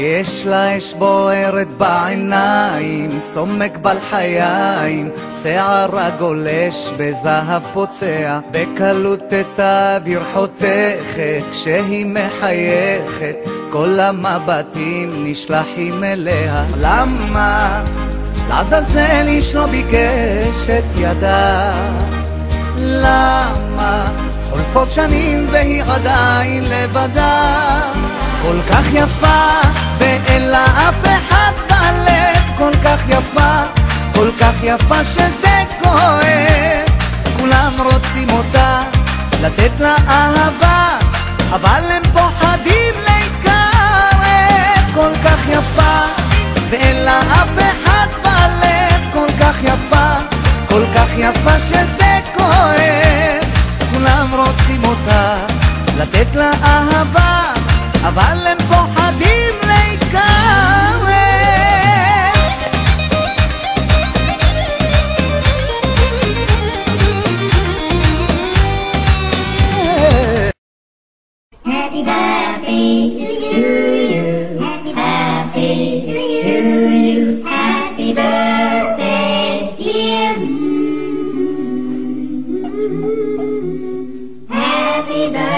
יש לה אש בוערת בעיניים, סומק בלחיים, שערה גולש בזהב פוצע, בקלות תתאביר חותכת, כשהיא מחייכת, כל המבטים נשלחים אליה. למה? לעזאזל איש לא ביקש את ידה. למה? חולפות שנים והיא עדיין לבדה. כל כך יפה ואין לה אף אחד בלב, כל כך יפה, כל כך יפה שזה כואב. כולם רוצים אותה, לתת לה אהבה, אבל הם פוחדים להתקרב. כל כך יפה ואין לה אף אחד בלב, כל כך יפה, כל כך יפה שזה כואב. כולם רוצים אותה, לתת לה אהבה, אבל הם פוחדים להתקרב. Happy birthday to you. Happy birthday to you. Happy birthday, dear. Happy birthday.